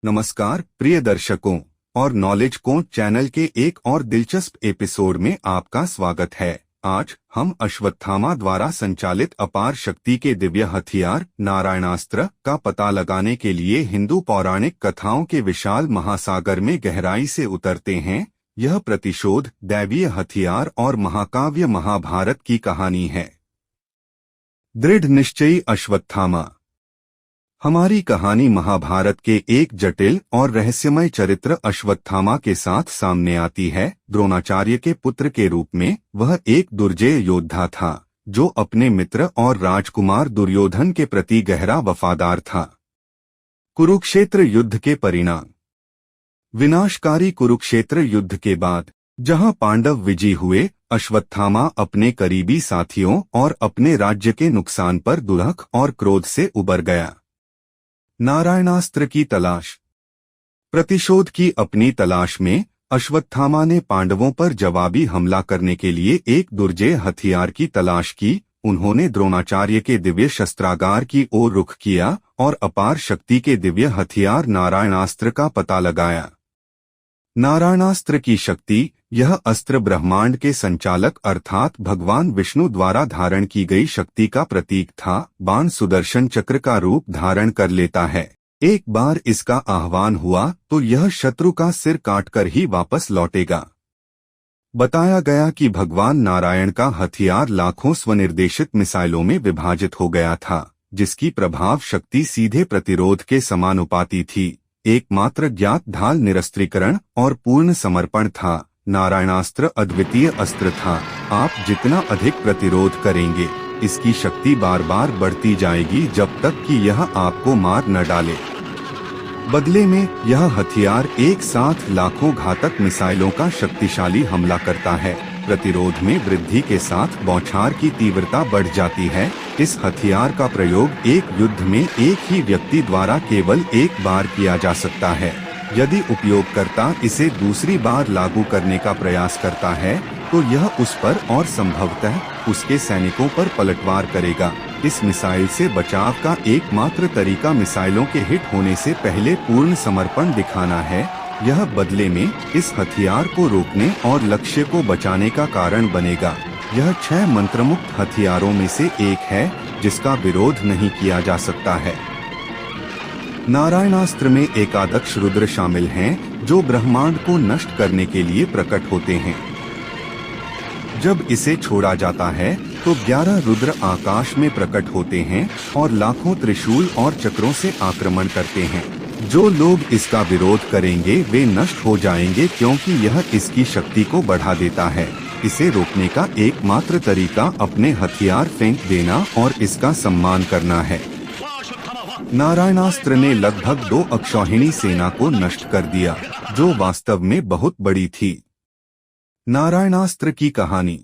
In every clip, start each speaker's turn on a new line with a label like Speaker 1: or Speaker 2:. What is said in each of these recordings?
Speaker 1: नमस्कार प्रिय दर्शकों और नॉलेज कोच चैनल के एक और दिलचस्प एपिसोड में आपका स्वागत है। आज हम अश्वत्थामा द्वारा संचालित अपार शक्ति के दिव्य हथियार नारायणास्त्र का पता लगाने के लिए हिंदू पौराणिक कथाओं के विशाल महासागर में गहराई से उतरते हैं। यह प्रतिशोध दैवीय हथियार और महाकाव्य महाभारत की कहानी है। दृढ़ निश्चयी अश्वत्थामा। हमारी कहानी महाभारत के एक जटिल और रहस्यमय चरित्र अश्वत्थामा के साथ सामने आती है। द्रोणाचार्य के पुत्र के रूप में वह एक दुर्जेय योद्धा था जो अपने मित्र और राजकुमार दुर्योधन के प्रति गहरा वफादार था। कुरुक्षेत्र युद्ध के परिणाम। विनाशकारी कुरुक्षेत्र युद्ध के बाद जहां पांडव विजयी हुए, अश्वत्थामा अपने करीबी साथियों और अपने राज्य के नुकसान पर दुख और क्रोध से उबर गया। नारायणास्त्र की तलाश। प्रतिशोध की अपनी तलाश में अश्वत्थामा ने पांडवों पर जवाबी हमला करने के लिए एक दुर्जेय हथियार की तलाश की। उन्होंने द्रोणाचार्य के दिव्य शस्त्रागार की ओर रुख किया और अपार शक्ति के दिव्य हथियार नारायणास्त्र का पता लगाया। नारायणास्त्र की शक्ति। यह अस्त्र ब्रह्मांड के संचालक अर्थात भगवान विष्णु द्वारा धारण की गई शक्ति का प्रतीक था। बाण सुदर्शन चक्र का रूप धारण कर लेता है। एक बार इसका आह्वान हुआ तो यह शत्रु का सिर काटकर ही वापस लौटेगा। बताया गया कि भगवान नारायण का हथियार लाखों स्वनिर्देशित मिसाइलों में विभाजित हो गया था, जिसकी प्रभाव शक्ति सीधे प्रतिरोध के समानुपाती थी। एकमात्र ज्ञात ढाल निरस्त्रीकरण और पूर्ण समर्पण था। नारायणास्त्र अद्वितीय अस्त्र था। आप जितना अधिक प्रतिरोध करेंगे, इसकी शक्ति बार बार बढ़ती जाएगी जब तक कि यह आपको मार न डाले। बदले में यह हथियार एक साथ लाखों घातक मिसाइलों का शक्तिशाली हमला करता है। प्रतिरोध में वृद्धि के साथ बौछार की तीव्रता बढ़ जाती है। इस हथियार का प्रयोग एक युद्ध में एक ही व्यक्ति द्वारा केवल एक बार किया जा सकता है। यदि उपयोगकर्ता इसे दूसरी बार लागू करने का प्रयास करता है तो यह उस पर और संभवतः उसके सैनिकों पर पलटवार करेगा। इस मिसाइल से बचाव का एकमात्र तरीका मिसाइलों के हिट होने से पहले पूर्ण समर्पण दिखाना है। यह बदले में इस हथियार को रोकने और लक्ष्य को बचाने का कारण बनेगा। यह 6 मंत्रमुक्त हथियारों में से एक है जिसका विरोध नहीं किया जा सकता है। नारायणास्त्र में एकादश रुद्र शामिल हैं जो ब्रह्मांड को नष्ट करने के लिए प्रकट होते हैं। जब इसे छोड़ा जाता है तो 11 रुद्र आकाश में प्रकट होते हैं और लाखों त्रिशूल और चक्रों से आक्रमण करते हैं। जो लोग इसका विरोध करेंगे वे नष्ट हो जाएंगे क्योंकि यह इसकी शक्ति को बढ़ा देता है। इसे रोकने का एकमात्र तरीका अपने हथियार फेंक देना और इसका सम्मान करना है। नारायणास्त्र ने लगभग 2 अक्षौहिणी सेना को नष्ट कर दिया, जो वास्तव में बहुत बड़ी थी। नारायणास्त्र की कहानी।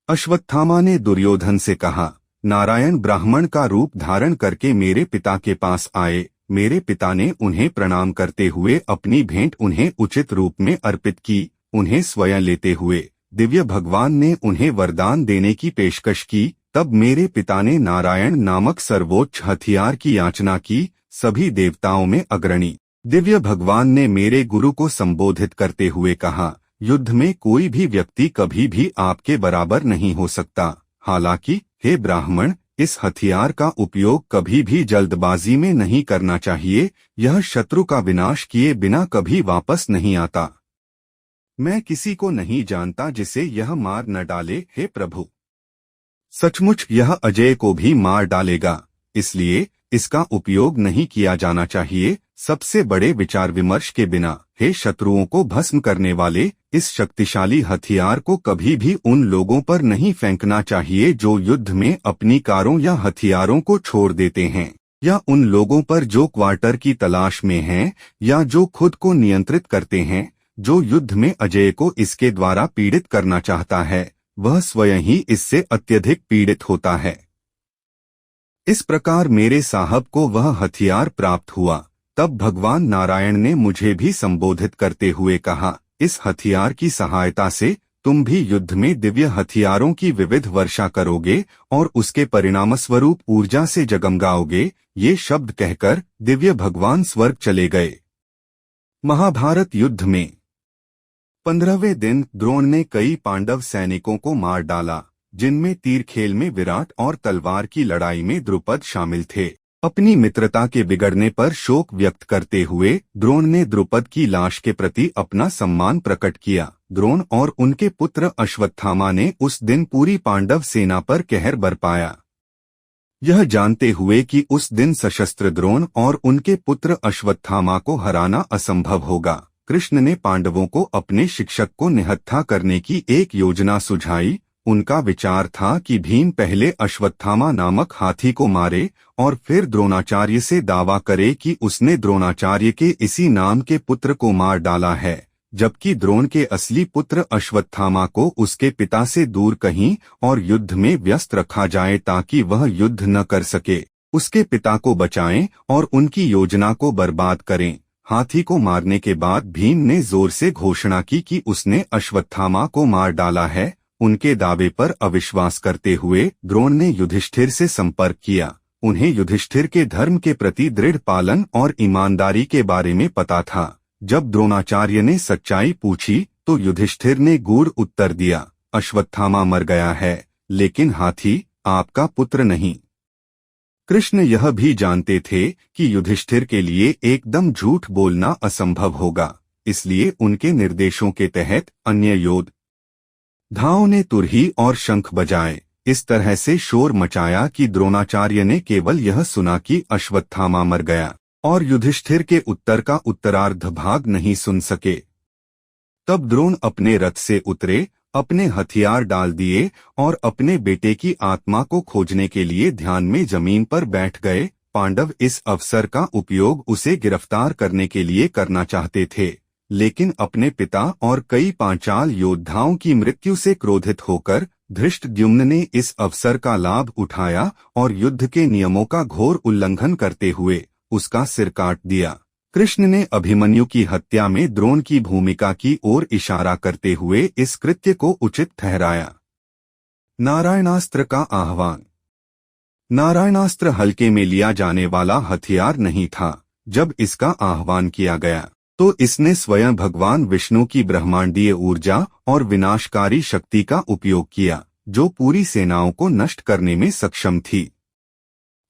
Speaker 1: अश्वत्थामा ने दुर्योधन से कहा, नारायण ब्राह्मण का रूप धारण करके मेरे पिता के पास आए। मेरे पिता ने उन्हें प्रणाम करते हुए अपनी भेंट उन्हें उचित रूप में अर्पित की। उन्हें स्वयं लेते हुए दिव्य भगवान ने उन्हें वरदान देने की पेशकश की। तब मेरे पिता ने नारायण नामक सर्वोच्च हथियार की याचना की। सभी देवताओं में अग्रणी दिव्य भगवान ने मेरे गुरु को संबोधित करते हुए कहा, युद्ध में कोई भी व्यक्ति कभी भी आपके बराबर नहीं हो सकता। हालांकि हे ब्राह्मण, इस हथियार का उपयोग कभी भी जल्दबाजी में नहीं करना चाहिए। यह शत्रु का विनाश किए बिना कभी वापस नहीं आता। मैं किसी को नहीं जानता जिसे यह मार न डाले। हे प्रभु, सचमुच यह अजय को भी मार डालेगा, इसलिए इसका उपयोग नहीं किया जाना चाहिए। सबसे बड़े विचार विमर्श के बिना हे शत्रुओं को भस्म करने वाले इस शक्तिशाली हथियार को कभी भी उन लोगों पर नहीं फेंकना चाहिए जो युद्ध में अपनी कारों या हथियारों को छोड़ देते हैं, या उन लोगों पर जो क्वार्टर की तलाश में हैं, या जो खुद को नियंत्रित करते हैं। जो युद्ध में अजय को इसके द्वारा पीड़ित करना चाहता है वह स्वयं ही इससे अत्यधिक पीड़ित होता है। इस प्रकार मेरे साहब को वह हथियार प्राप्त हुआ। तब भगवान नारायण ने मुझे भी संबोधित करते हुए कहा, इस हथियार की सहायता से तुम भी युद्ध में दिव्य हथियारों की विविध वर्षा करोगे और उसके परिणामस्वरूप ऊर्जा से जगमगाओगे। ये शब्द कहकर दिव्य भगवान स्वर्ग चले गए। महाभारत युद्ध में 15वें दिन द्रोण ने कई पांडव सैनिकों को मार डाला, जिनमें तीर खेल में विराट और तलवार की लड़ाई में द्रुपद शामिल थे। अपनी मित्रता के बिगड़ने पर शोक व्यक्त करते हुए द्रोण ने द्रुपद की लाश के प्रति अपना सम्मान प्रकट किया। द्रोण और उनके पुत्र अश्वत्थामा ने उस दिन पूरी पांडव सेना पर कहर बरपाया। यह जानते हुए कि उस दिन सशस्त्र द्रोण और उनके पुत्र अश्वत्थामा को हराना असंभव होगा, कृष्ण ने पांडवों को अपने शिक्षक को निहत्था करने की एक योजना सुझाई। उनका विचार था कि भीम पहले अश्वत्थामा नामक हाथी को मारे और फिर द्रोणाचार्य से दावा करे कि उसने द्रोणाचार्य के इसी नाम के पुत्र को मार डाला है, जबकि द्रोण के असली पुत्र अश्वत्थामा को उसके पिता से दूर कहीं और युद्ध में व्यस्त रखा जाए ताकि वह युद्ध न कर सके, उसके पिता को बचाएं और उनकी योजना को बर्बाद करें। हाथी को मारने के बाद भीम ने जोर से घोषणा की कि उसने अश्वत्थामा को मार डाला है। उनके दावे पर अविश्वास करते हुए द्रोण ने युधिष्ठिर से संपर्क किया। उन्हें युधिष्ठिर के धर्म के प्रति दृढ़ पालन और ईमानदारी के बारे में पता था। जब द्रोणाचार्य ने सच्चाई पूछी तो युधिष्ठिर ने गूढ़ उत्तर दिया, अश्वत्थामा मर गया है, लेकिन हाथी आपका पुत्र नहीं। कृष्ण यह भी जानते थे कि युधिष्ठिर के लिए एकदम झूठ बोलना असंभव होगा, इसलिए उनके निर्देशों के तहत अन्य योद्धाओं ने तुरही और शंख बजाए। इस तरह से शोर मचाया कि द्रोणाचार्य ने केवल यह सुना कि अश्वत्थामा मर गया और युधिष्ठिर के उत्तर का उत्तरार्ध भाग नहीं सुन सके। तब द्रोण अपने रथ से उतरे, अपने हथियार डाल दिए और अपने बेटे की आत्मा को खोजने के लिए ध्यान में जमीन पर बैठ गए। पांडव इस अवसर का उपयोग उसे गिरफ्तार करने के लिए करना चाहते थे, लेकिन अपने पिता और कई पांचाल योद्धाओं की मृत्यु से क्रोधित होकर धृष्टद्युम्न ने इस अवसर का लाभ उठाया और युद्ध के नियमों का घोर उल्लंघन करते हुए उसका सिर काट दिया। कृष्ण ने अभिमन्यु की हत्या में द्रोण की भूमिका की ओर इशारा करते हुए इस कृत्य को उचित ठहराया। नारायणास्त्र का आह्वान। नारायणास्त्र हल्के में लिया जाने वाला हथियार नहीं था। जब इसका आह्वान किया गया तो इसने स्वयं भगवान विष्णु की ब्रह्मांडीय ऊर्जा और विनाशकारी शक्ति का उपयोग किया, जो पूरी सेनाओं को नष्ट करने में सक्षम थी।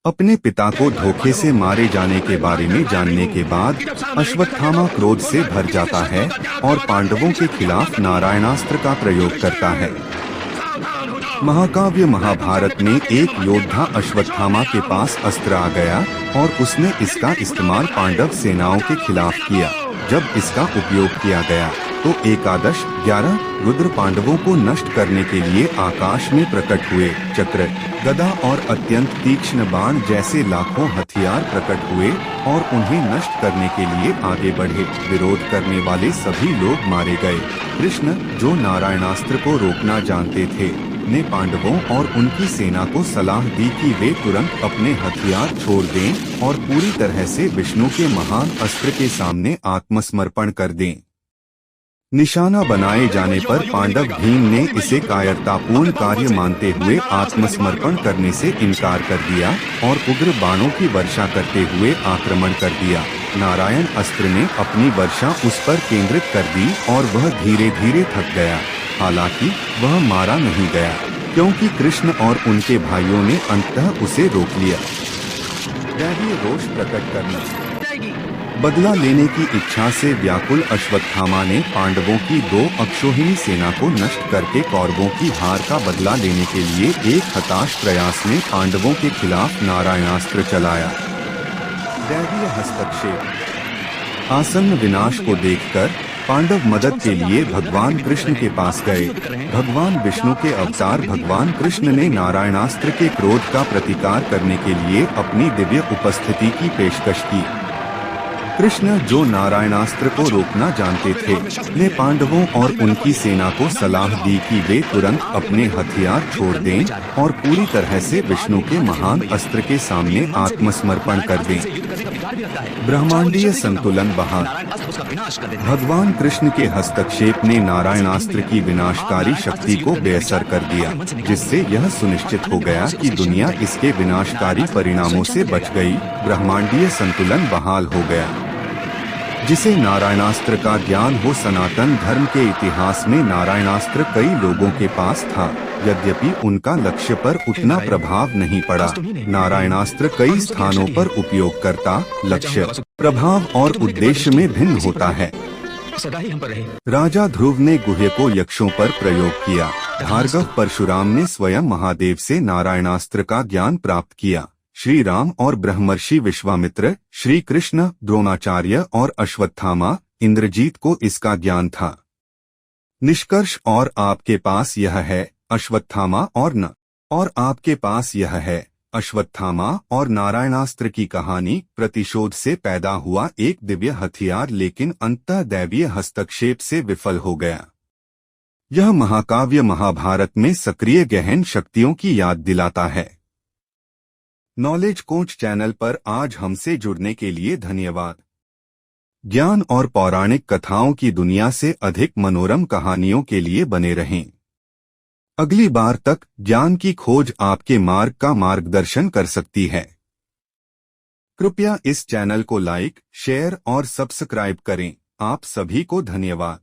Speaker 1: अपने पिता को धोखे से मारे जाने के बारे में जानने के बाद अश्वत्थामा क्रोध से भर जाता है और पांडवों के खिलाफ नारायणास्त्र का प्रयोग करता है। महाकाव्य महाभारत में एक योद्धा अश्वत्थामा के पास अस्त्र आ गया और उसने इसका इस्तेमाल पांडव सेनाओं के खिलाफ किया। जब इसका उपयोग किया गया तो एकादश 11 रुद्र पांडवों को नष्ट करने के लिए आकाश में प्रकट हुए। चक्र, गदा और अत्यंत तीक्ष्ण बाण जैसे लाखों हथियार प्रकट हुए और उन्हें नष्ट करने के लिए आगे बढ़े। विरोध करने वाले सभी लोग मारे गए। कृष्ण, जो नारायणास्त्र को रोकना जानते थे, ने पांडवों और उनकी सेना को सलाह दी कि वे तुरंत अपने हथियार छोड़ दें और पूरी तरह से विष्णु के महान अस्त्र के सामने आत्मसमर्पण कर दें। निशाना बनाए जाने पर पांडव भीम ने इसे कायरतापूर्ण कार्य मानते हुए आत्मसमर्पण करने से इनकार कर दिया और उग्र बाणों की वर्षा करते हुए आक्रमण कर दिया। नारायण अस्त्र ने अपनी वर्षा उस पर केंद्रित कर दी और वह धीरे धीरे थक गया। हालांकि वह मारा नहीं गया, क्योंकि कृष्ण और उनके भाइयों ने अंततः उसे रोक लिया। दैवीय रोष प्रकट करना। बदला लेने की इच्छा से व्याकुल अश्वत्थामा ने पांडवों की 2 अक्षौहिणी सेना को नष्ट करके कौरवों की हार का बदला लेने के लिए एक हताश प्रयास में पांडवों के खिलाफ नारायणास्त्र चलाया। दैवीय हस्तक्षेप। आसन्न विनाश को देखकर पांडव मदद के लिए भगवान कृष्ण के पास गए। भगवान विष्णु के अवतार भगवान कृष्ण ने नारायणास्त्र के क्रोध का प्रतिकार करने के लिए अपनी दिव्य उपस्थिति की पेशकश की। कृष्ण, जो नारायणास्त्र को रोकना जानते थे, ने पांडवों और उनकी सेना को सलाह दी कि वे तुरंत अपने हथियार छोड़ दें और पूरी तरह से विष्णु के महान अस्त्र के सामने आत्मसमर्पण कर दें। ब्रह्मांडीय संतुलन बहाल।
Speaker 2: विनाश कर देता है।
Speaker 1: भगवान कृष्ण के हस्तक्षेप ने नारायणास्त्र की विनाशकारी शक्ति को बेअसर कर दिया, जिससे यह सुनिश्चित हो गया कि दुनिया इसके विनाशकारी परिणामों से बच गई। ब्रह्मांडीय संतुलन बहाल हो गया। जिसे नारायणास्त्र का ज्ञान हो, सनातन धर्म के इतिहास में नारायणास्त्र कई लोगों के पास था, यद्यपि उनका लक्ष्य पर उतना प्रभाव नहीं पड़ा। नारायणास्त्र कई स्थानों पर उपयोगकर्ता, लक्ष्य, प्रभाव और उद्देश्य में भिन्न होता है।
Speaker 2: सदा ही हम पर रहे।
Speaker 1: राजा ध्रुव ने गुह्य को यक्षों पर प्रयोग किया। भार्गव परशुराम ने स्वयं महादेव से नारायणास्त्र का ज्ञान प्राप्त किया। श्री राम और ब्रह्मर्षि विश्वामित्र, श्री कृष्ण, द्रोणाचार्य और अश्वत्थामा, इंद्रजीत को इसका ज्ञान था। निष्कर्ष और आपके पास यह है, अश्वत्थामा और आपके पास यह है, अश्वत्थामा और नारायणास्त्र की कहानी प्रतिशोध से पैदा हुआ एक दिव्य हथियार, लेकिन अंततः दैवीय हस्तक्षेप से विफल हो गया। यह महाकाव्य महाभारत में सक्रिय गहन शक्तियों की याद दिलाता है। नॉलेज कोच चैनल पर आज हमसे जुड़ने के लिए धन्यवाद। ज्ञान और पौराणिक कथाओं की दुनिया से अधिक मनोरम कहानियों के लिए बने रहें। अगली बार तक ज्ञान की खोज आपके मार्ग का मार्गदर्शन कर सकती है। कृपया इस चैनल को लाइक, शेयर और सब्सक्राइब करें। आप सभी को धन्यवाद।